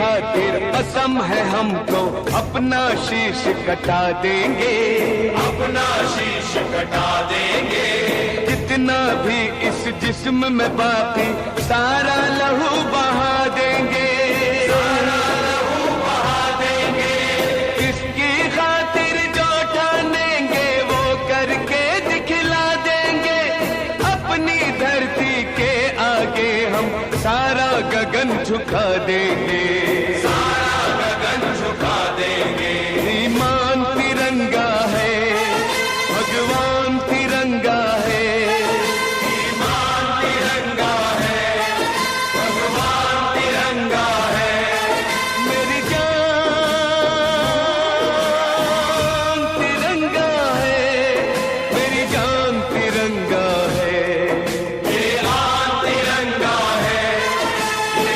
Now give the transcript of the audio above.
खातिर कसम है हमको, अपना शीश कटा देंगे, अपना शीश कटा देंगे। जितना भी इस जिस्म में बाकी सारा लहू बहा देंगे, सारा लहू बहा देंगे। इसकी खातिर जो ठानेंगे वो करके दिखला देंगे। अपनी धरती के आगे हम सारा गगन झुका देंगे।